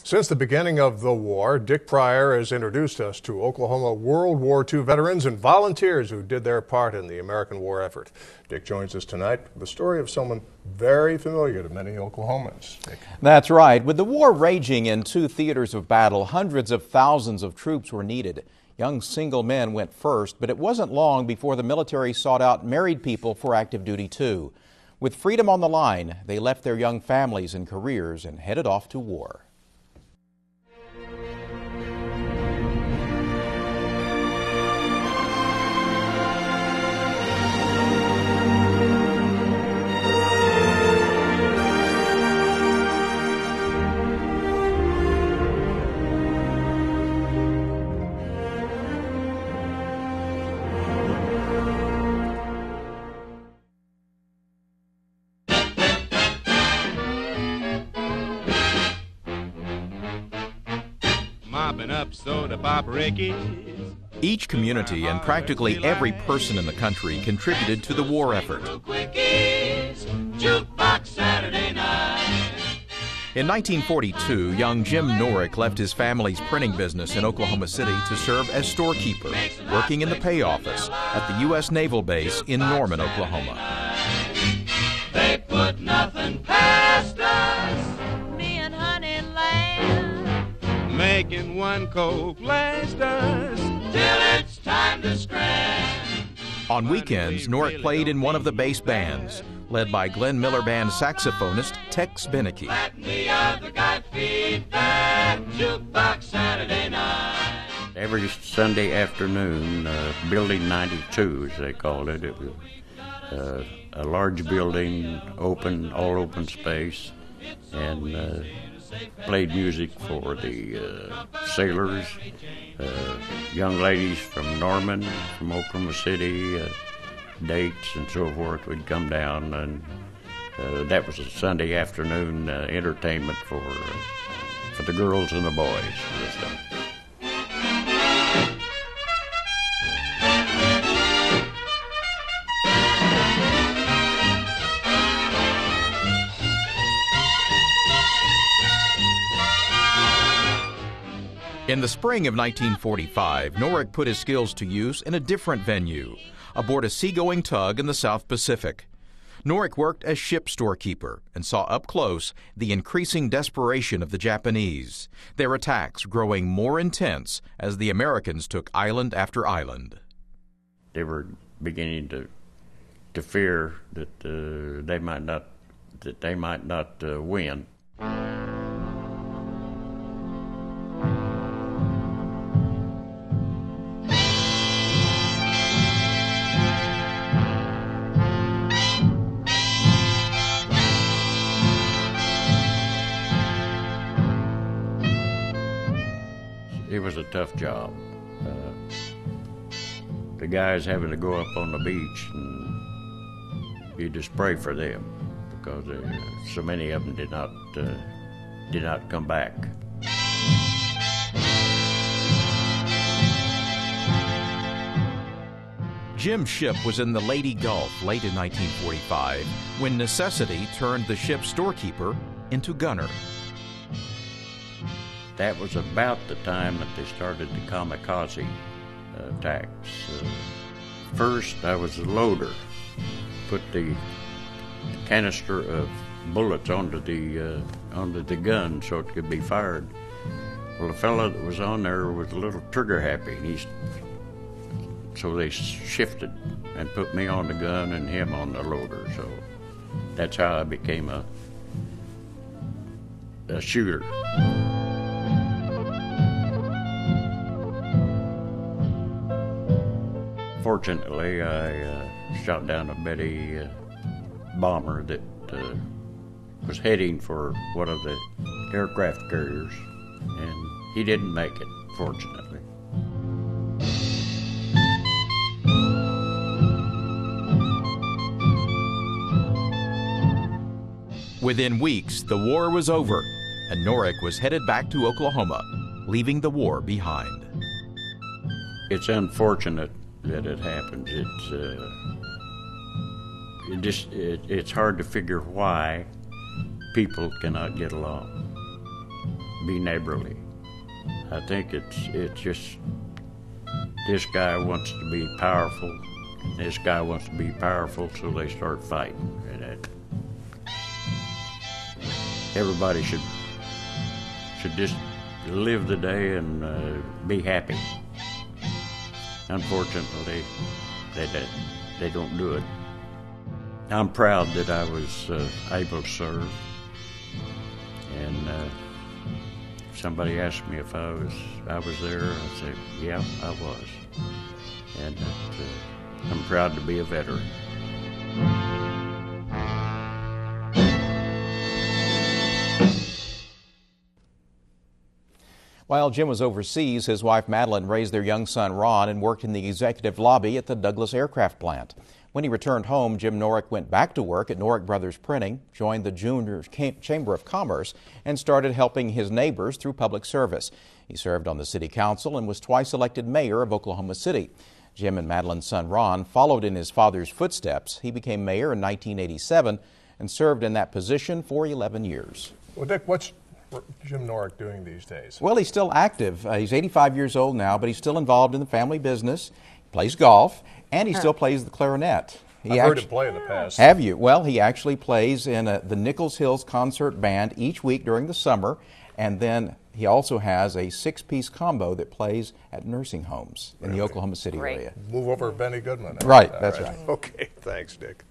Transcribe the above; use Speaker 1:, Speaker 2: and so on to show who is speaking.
Speaker 1: Since the beginning of the war, Dick Pryor has introduced us to Oklahoma World War II veterans and volunteers who did their part in the American war effort. Dick joins us tonight with the story of someone very familiar to many Oklahomans. Dick.
Speaker 2: That's right. With the war raging in two theaters of battle, hundreds of thousands of troops were needed. Young single men went first, but it wasn't long before the military sought out married people for active duty too. With freedom on the line, they left their young families and careers and headed off to war.
Speaker 3: Mopping up soda pop Rickies.
Speaker 2: Each community and practically every person in the country contributed to the war effort. In 1942, young Jim Norick left his family's printing business in Oklahoma City to serve as storekeeper, working in the pay office at the U.S. Naval Base in Norman, Oklahoma.
Speaker 3: They put nothing past us,
Speaker 4: me and Honeyland,
Speaker 3: making one coke last us till it's time to scratch.
Speaker 2: On weekends, Norick played in one of the base bands, led by Glenn Miller Band saxophonist Tex Beneke.
Speaker 3: Let the other guy feed that jukebox Saturday night.
Speaker 5: Every Sunday afternoon, Building 92, as they called it, it was a large building, open, all open space, and played music for the sailors, young ladies from Norman, from Oklahoma City, dates and so forth would come down, and that was a Sunday afternoon entertainment for the girls and the boys.
Speaker 2: In the spring of 1945, Norick put his skills to use in a different venue, aboard a seagoing tug in the South Pacific. Norick worked as ship storekeeper and saw up close the increasing desperation of the Japanese, their attacks growing more intense as the Americans took island after island.
Speaker 5: They were beginning to fear that they might not win. It was a tough job. The guys having to go up on the beach, and you just pray for them because so many of them did not come back.
Speaker 2: Jim's ship was in the Lady Gulf late in 1945 when necessity turned the ship's storekeeper into gunner.
Speaker 5: That was about the time that they started the kamikaze attacks. First, I was a loader, put the canister of bullets onto the gun so it could be fired. Well, the fellow that was on there was a little trigger happy, and so they shifted and put me on the gun and him on the loader. So that's how I became a shooter. Fortunately, I shot down a Betty bomber that was heading for one of the aircraft carriers, and he didn't make it, fortunately.
Speaker 2: Within weeks, the war was over, and Norick was headed back to Oklahoma, leaving the war behind.
Speaker 5: It's unfortunate that it happens. It's hard to figure why people cannot get along. be neighborly. I think it's just this guy wants to be powerful, this guy wants to be powerful, so they start fighting. And everybody should just live the day and be happy. Unfortunately, they don't do it. I'm proud that I was able to serve, and if somebody asked me if I was there, I'd say, yeah, I was, and I'm proud to be a veteran.
Speaker 2: While Jim was overseas, his wife Madeline raised their young son Ron and worked in the executive lobby at the Douglas Aircraft Plant. When he returned home, Jim Norick went back to work at Norick Brothers Printing, joined the Junior Chamber of Commerce, and started helping his neighbors through public service. He served on the city council and was twice elected mayor of Oklahoma City. Jim and Madeline's son Ron followed in his father's footsteps. He became mayor in 1987 and served in that position for 11 years.
Speaker 1: Well, Dick, what's Jim Norick doing these days?
Speaker 2: Well, he's still active. He's 85 years old now, but he's still involved in the family business. He plays golf, and he still plays the clarinet.
Speaker 1: I've heard him play in the past.
Speaker 2: Have you? Well, he actually plays in the Nichols Hills Concert Band each week during the summer, and then he also has a 6-piece combo that plays at nursing homes in the Oklahoma City area.
Speaker 1: Move over Benny Goodman.
Speaker 2: Right, that's right.
Speaker 1: Okay, thanks, Dick.